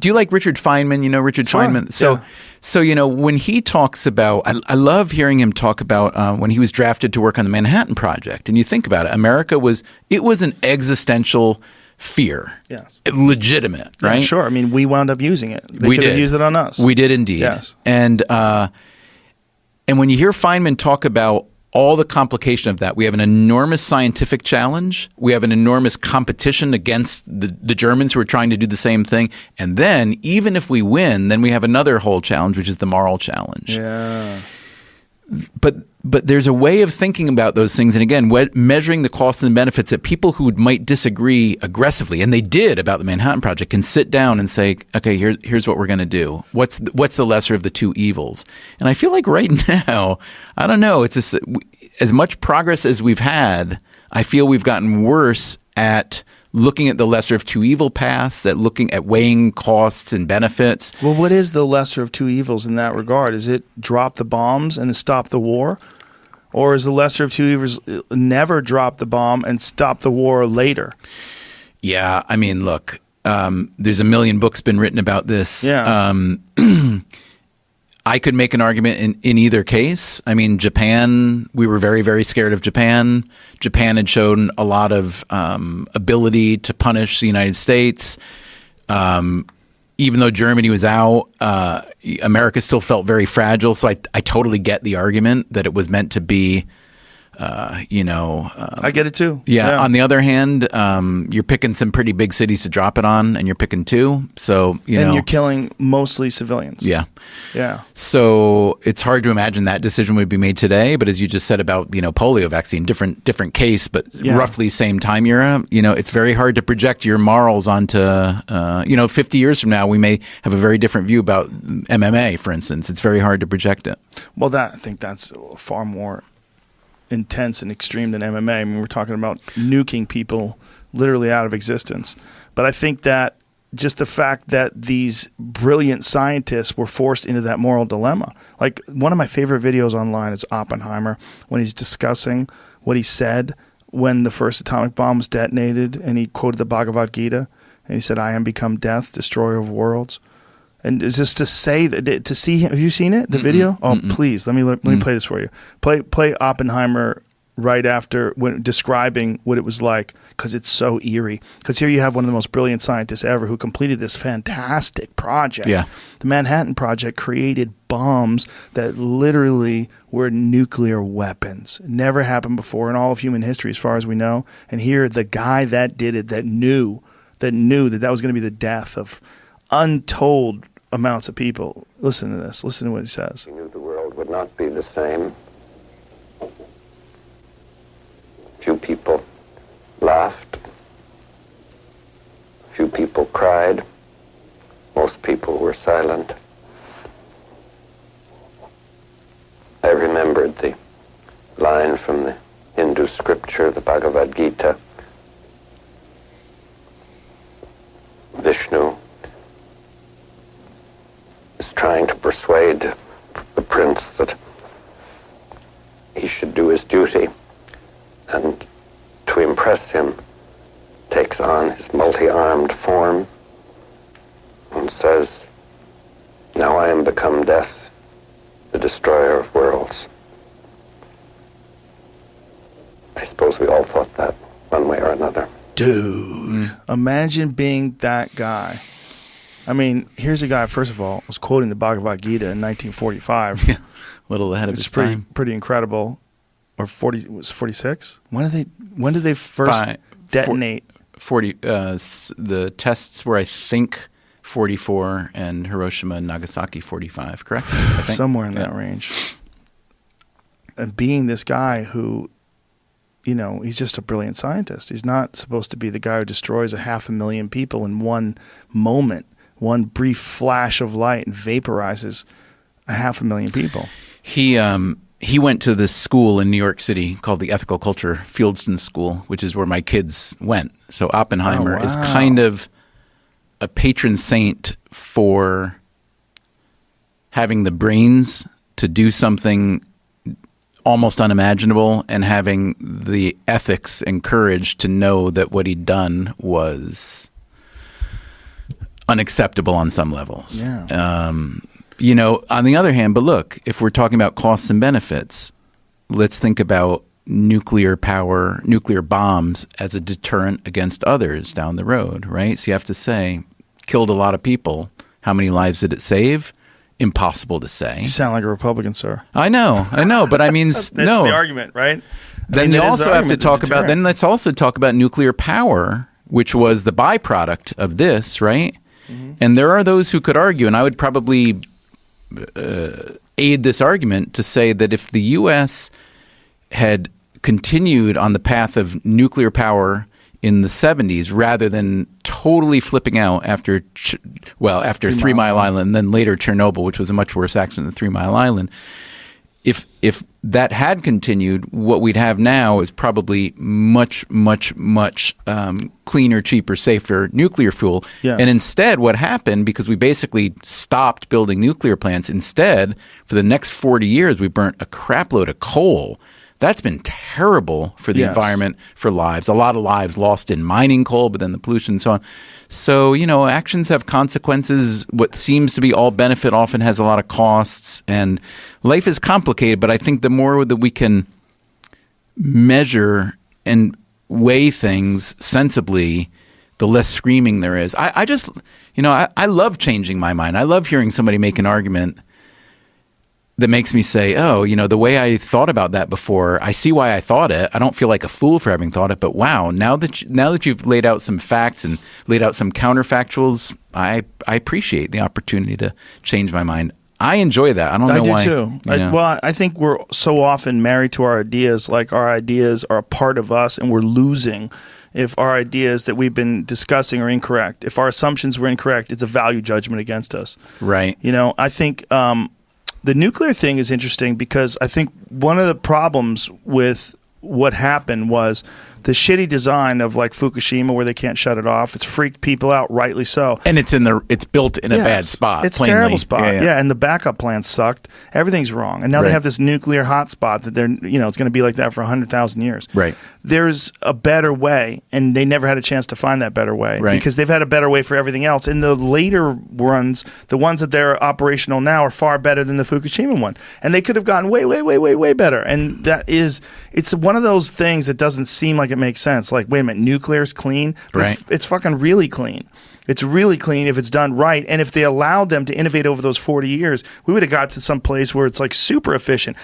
Do you like Richard Feynman? You know Richard Sure, Feynman? So when he talks about, I love hearing him talk about when he was drafted to work on the Manhattan Project. And you think about it, it was an existential fear. Yes. Legitimate, right? Yeah, sure. I mean, we wound up using it. They could have used it on us. We did indeed. Yes. And when you hear Feynman talk about all the complication of that, we have an enormous scientific challenge. We have an enormous competition against the Germans who are trying to do the same thing. And then even if we win, then we have another whole challenge, which is the moral challenge. Yeah. But there's a way of thinking about those things. And again, measuring the costs and benefits that people who might disagree aggressively, and they did about the Manhattan Project, can sit down and say, okay, here's what we're going to do. What's the lesser of the two evils? And I feel like right now, I don't know, it's as much progress as we've had, I feel we've gotten worse at looking at the lesser of two evil paths, at looking at weighing costs and benefits. Well, what is the lesser of two evils in that regard? Is it drop the bombs and stop the war? Or is the lesser of two evils never drop the bomb and stop the war later? Yeah, I mean, look, there's a million books been written about this. Yeah. I could make an argument in either case. I mean, Japan, we were very, very scared of Japan. Japan had shown a lot of ability to punish the United States. Even though Germany was out, America still felt very fragile. So I totally get the argument that it was meant to be, I get it too. Yeah. On the other hand, you're picking some pretty big cities to drop it on, and you're picking two. So, and you're killing mostly civilians. Yeah. Yeah. So it's hard to imagine that decision would be made today. But as you just said about, polio vaccine, different case, but roughly same time era, it's very hard to project your morals onto, 50 years from now, we may have a very different view about MMA, for instance. It's very hard to project it. Well, I think that's far more intense and extreme than MMA. I mean, we're talking about nuking people literally out of existence. But I think that just the fact that these brilliant scientists were forced into that moral dilemma. Like, one of my favorite videos online is Oppenheimer, when he's discussing what he said when the first atomic bomb was detonated, and he quoted the Bhagavad-Gita, and he said, "I am become death, destroyer of worlds." And it's just to say that, to see him. Have you seen it? The video? Oh, please let me play this for you. Play Oppenheimer right after when describing what it was like, because it's so eerie. Because here you have one of the most brilliant scientists ever who completed this fantastic project. Yeah. The Manhattan Project created bombs that literally were nuclear weapons. It never happened before in all of human history, as far as we know. And here, the guy that did it, that knew that was going to be the death of untold amounts of people. Listen to this. Listen to what he says. He knew the world would not be the same. Few people laughed. Few people cried. Most people were silent. I remembered the line from the Hindu scripture, the Bhagavad-Gita. Vishnu is trying to persuade the prince that he should do his duty, and to impress him takes on his multi-armed form and says, "Now I am become death, the destroyer of worlds." I suppose we all thought that one way or another. Dude, imagine being that guy. I mean, here's a guy, first of all, was quoting the Bhagavad-Gita in 1945. Yeah, a little ahead of his time. Pretty incredible. Or 46? When did they first detonate? 40. The tests were, I think, 44, and Hiroshima and Nagasaki 45, correct? I think. Somewhere in that range. And being this guy who, he's just a brilliant scientist. He's not supposed to be the guy who destroys 500,000 people in one moment, one brief flash of light, and vaporizes 500,000 people. He went to this school in New York City called the Ethical Culture Fieldston School, which is where my kids went. So Oppenheimer is kind of a patron saint for having the brains to do something almost unimaginable and having the ethics and courage to know that what he'd done was unacceptable on some levels. Yeah. On the other hand, but look, if we're talking about costs and benefits, let's think about nuclear power, nuclear bombs as a deterrent against others down the road, right? So you have to say, killed a lot of people. How many lives did it save? Impossible to say. You sound like a Republican, sir. I know, but I mean, That's no. the argument, right? Then you also have to talk about, then let's also talk about nuclear power, which was the byproduct of this, right? Mm-hmm. And there are those who could argue, and I would probably aid this argument to say that if the U.S. had continued on the path of nuclear power in the 70s rather than totally flipping out after 3 Mile Island, then later Chernobyl, which was a much worse accident than 3 Mile Island. If that had continued, what we'd have now is probably much, much, much cleaner, cheaper, safer nuclear fuel. Yes. And instead, what happened, because we basically stopped building nuclear plants, instead, for the next 40 years, we burnt a crap load of coal. That's been terrible for the environment, for lives. A lot of lives lost in mining coal, but then the pollution and so on. So, actions have consequences. What seems to be all benefit often has a lot of costs. And life is complicated, but I think the more that we can measure and weigh things sensibly, the less screaming there is. I just, I love changing my mind. I love hearing somebody make an argument that makes me say, oh, the way I thought about that before, I see why I thought it. I don't feel like a fool for having thought it, but wow, now that you've laid out some facts and laid out some counterfactuals, I appreciate the opportunity to change my mind. I enjoy that. I don't know why. I do too. I think we're so often married to our ideas, like our ideas are a part of us, and we're losing if our ideas that we've been discussing are incorrect. If our assumptions were incorrect, it's a value judgment against us. Right. I think the nuclear thing is interesting because I think one of the problems with what happened was the shitty design of like Fukushima, where they can't shut it off. It's freaked people out, rightly so. And it's built in a bad spot. It's plainly. a terrible spot. Yeah. And the backup plans sucked. Everything's wrong. And now they have this nuclear hotspot that they're, it's going to be like that for 100,000 years. Right. There's a better way, and they never had a chance to find that better way because they've had a better way for everything else. And the later ones, the ones that they're operational now, are far better than the Fukushima one. And they could have gotten way, way, way, way, way better. And it's one of those things that doesn't seem like it makes sense. Like, wait a minute, nuclear's clean? But it's fucking really clean. It's really clean if it's done right. And if they allowed them to innovate over those 40 years, we would have got to some place where it's like super efficient.